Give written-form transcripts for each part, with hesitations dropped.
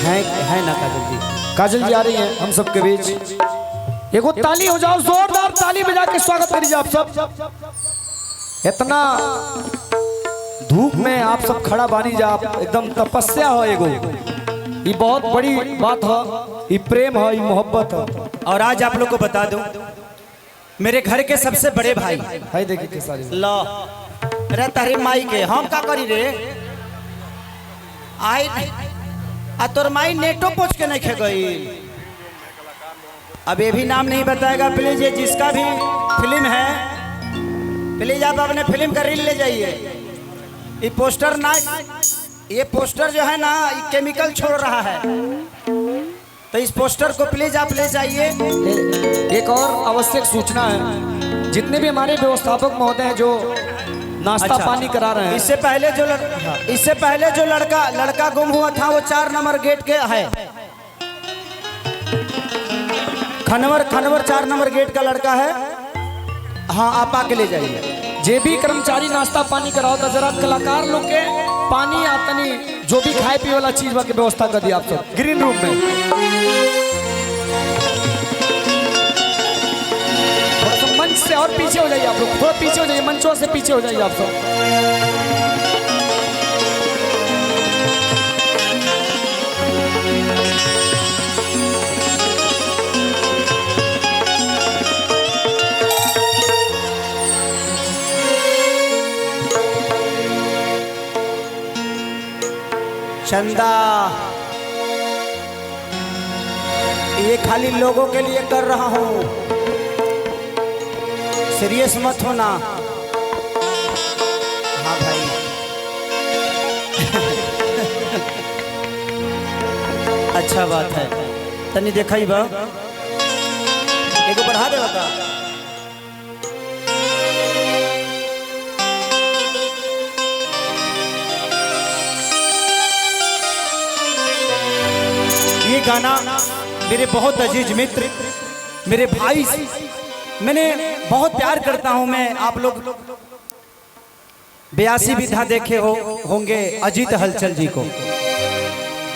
है ना काजल जी? काजल जी आ रही हैं हम सबके बीच। एगो ताली हो जाओ, जोरदार ताली बजा के स्वागत करिए आप सब। इतना धूप में आप सब खड़ा बानी जा, एकदम तपस्या हो एगो, ये बहुत बड़ी बात है, ये प्रेम है, ये मोहब्बत है। और आज आप लोग को बता दूं, मेरे घर के सबसे बड़े भाई है, देखिए सारी लो रे तारी माई के हम का करी रे आई आ तोर माई नेटो पोछ के नहीं खे गई। अब ये भी नाम नहीं बताएगा प्लीज, ये जिसका भी फिल्म है प्लीज आप अपने फिल्म का रील ले जाइए। ये पोस्टर ना, ये पोस्टर जो है ना ये केमिकल छोड़ रहा है, तो इस पोस्टर को प्लीज आप ले जाइए। एक और आवश्यक सूचना है, जितने भी हमारे व्यवस्थापक महोदय हैं जो नाश्ता पानी करा रहे हैं, इससे पहले जो लड़का गुम हुआ था वो 4 नंबर गेट के है, खनवर 4 नंबर गेट का लड़का है। हाँ आप आके ले जाइए। जे भी कर्मचारी नाश्ता पानी कराओ तो जरा कलाकार लोग के पानी आतनी जो भी खाए पिए वाला चीज की व्यवस्था कर दी आप सब ग्रीन रूम में। थोड़ा सा मंच से और पीछे हो जाइए आप लोग, थोड़ा पीछे हो जाइए, मंचों से पीछे हो जाइए आप सब। चंदा ये खाली लोगों के लिए कर रहा हूँ, सीरियस मत होना। हाँ भाई अच्छा बात है, तनी देखा ही बा एगो बढ़ा दे बता। ये गाना मेरे बहुत अजीज मित्र, मेरे भाई, मैंने बहुत प्यार करता हूं मैं। आप लोग 82 विधा देखे होंगे अजीत हलचल जी को।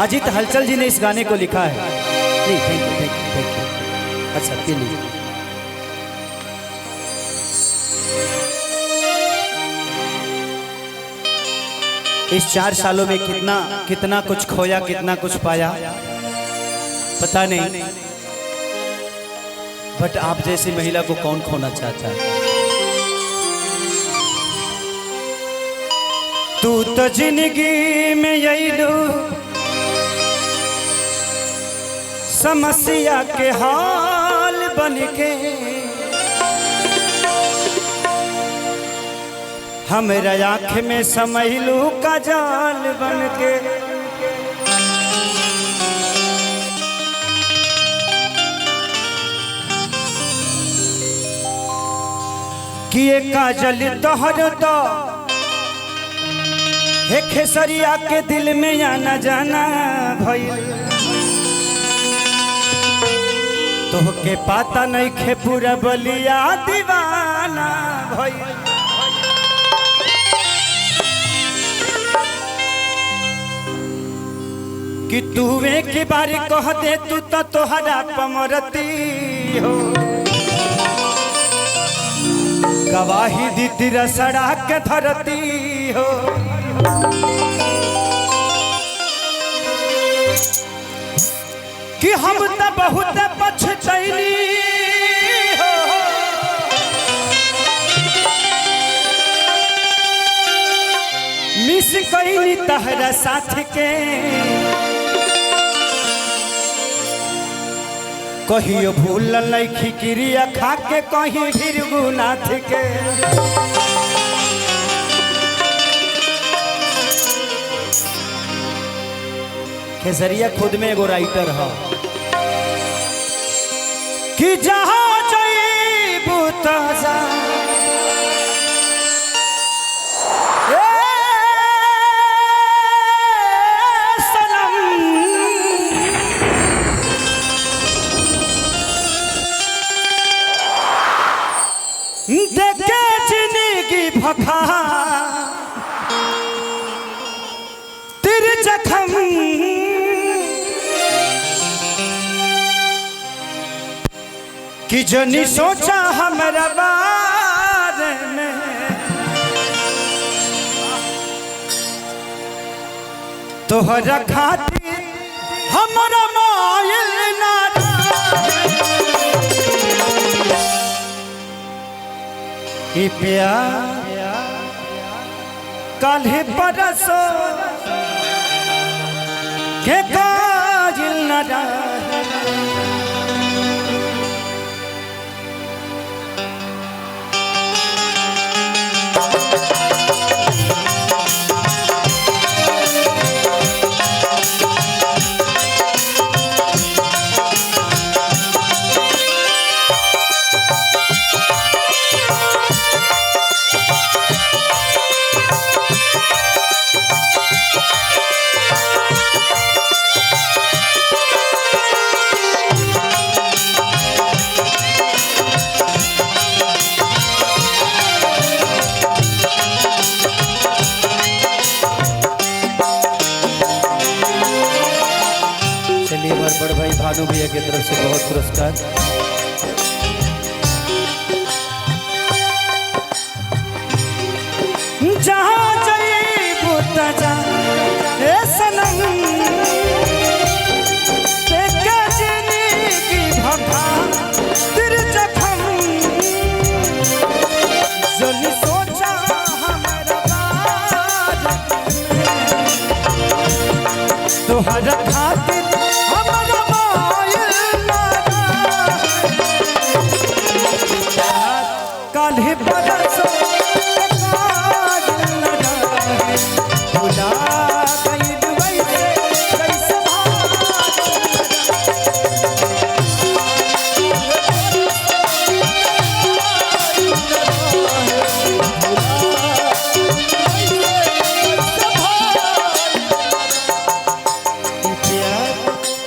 अजीत हलचल जी ने इस गाने को लिखा है। Thank you. अच्छा प्लीज इस 4 सालों में कितना कुछ खोया, कितना कुछ पाया पता नहीं, बट आप जैसी महिला को कौन खोना चाहता है। तू तो जिंदगी में यही लो समस्या के हाल बन के, हमारा आँख में समैलू का जाल बन के। किए काजल तोहर तो हे खेसरिया के दिल में आना जाना भइल, तोहके पाता नहीं खे पूरा बलिया दीवाना भइल। कि तूवे के बारे कह दे तू तो तोहरा पमरती हो, गवाही दी तेरा सड़क के धरती हो। कि हम तो बहुत पछतैली हो, मिस कईली तहरा साथ के, कहियो भूल लैखी क्रिया खा के कहीं भीरगुनाथ के। खेसरिया खुद में एगो राइटर है कि जहाँ जईबू ताजा देखे जिंदगी भखा तेरे जख्म कि जनी सोचा हमरा बारे में तोहरा खातिर हमरा मायल ना रहे प्यार काल्हे परसो के काजिल न रहे बड़ भाई भानु भैया की तरफ से बहुत पुरस्कार। जहाँ जाइबू तजा ए सनम तेरे जिंदगी भभा तेरे जखम जनी सोचा हमरा बारे तोहरा खातिर काल्हे परसो भुला गइल वैसे कैसे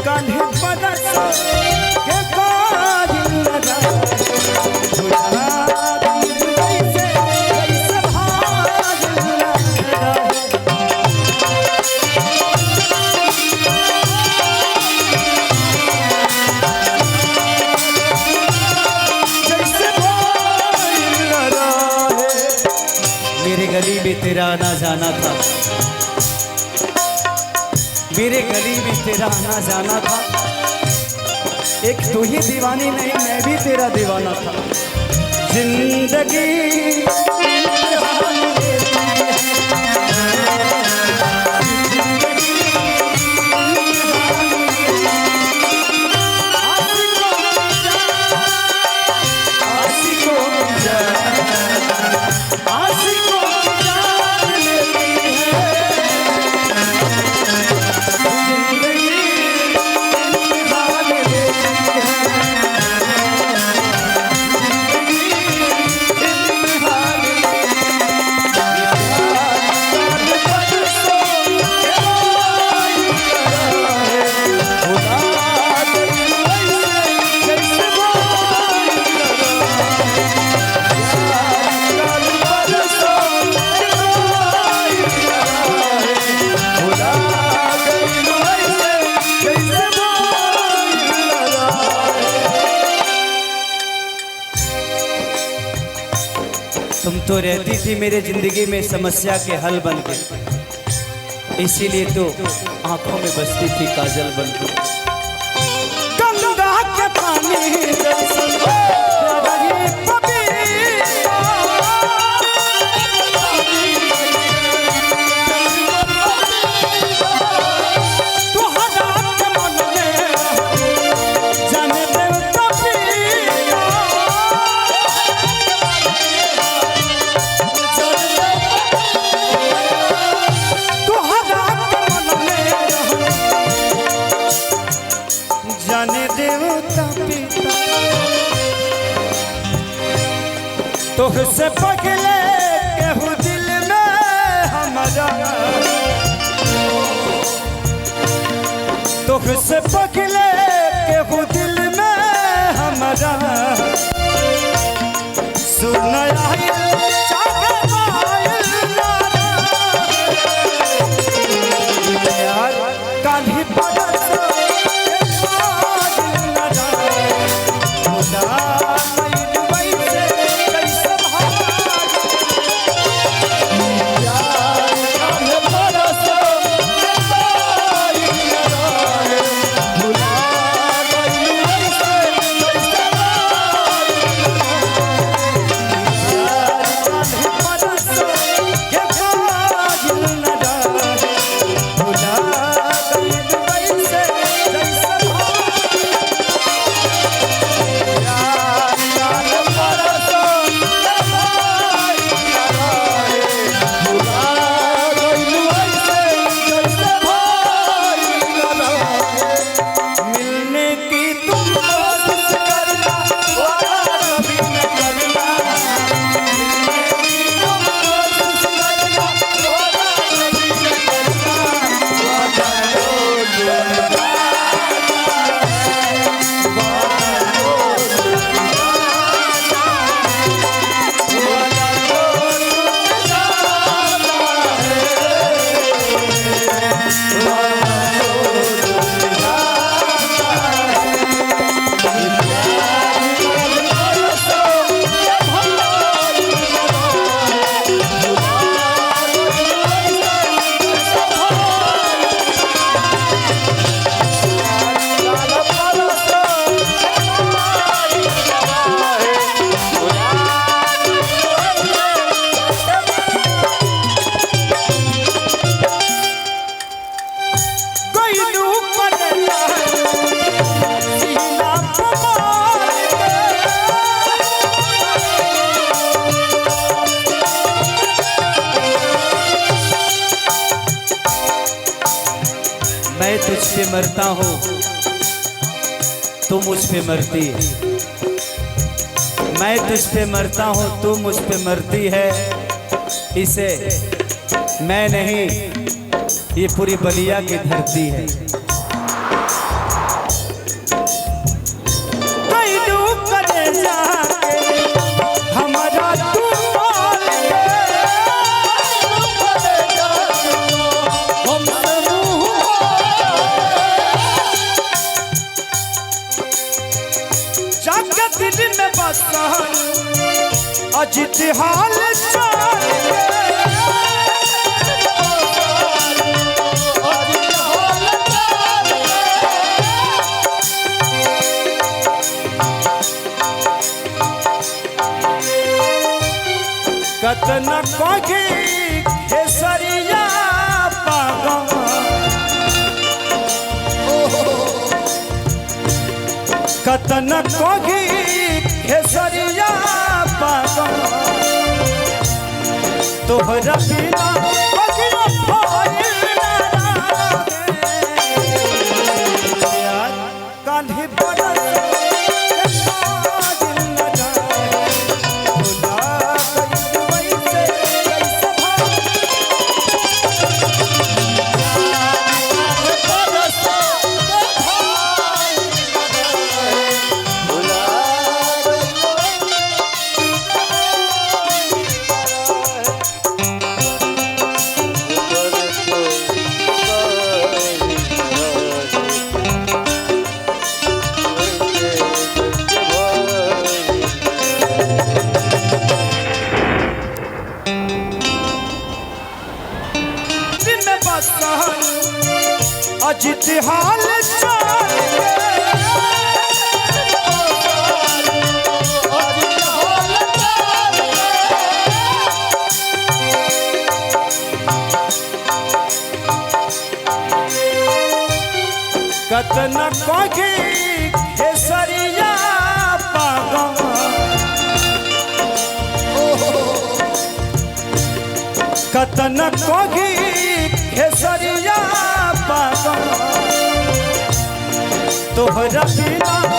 काल्हे परसो के काजिल लगा मेरे गली में तेरा आना जाना था, मेरे गली में तेरा आना जाना था, एक तू ही दीवानी नहीं मैं भी तेरा दीवाना था। जिंदगी तुम तो रहती थी मेरे जिंदगी में समस्या के हल बन के, इसीलिए तो आंखों में बसती थी काजल बन के। गंगा के पानी तुझसे पगले केहू दिल में हमारा, तुझसे पगले केहू दिल में हमारा, सुनाया यार काल्हि परसो मैं तुझ पे मरता हूँ, तू मुझ पे मरती है। मैं तुझ पे मरता हूँ, तू मुझ पे मरती है। इसे मैं नहीं, ये पूरी बलिया की धरती है। हमारा तू दिल में बसा अजित हाल कतन कोगी खेसरिया पागा कतन कोगी खेसरिया पागा तोहरा बिना बगिया भइल ना यार कान्ही बरस अजित हाल कतन कोगी खेसरिया पागा कतन कोगी खेसरिया पागा तोहरा बिना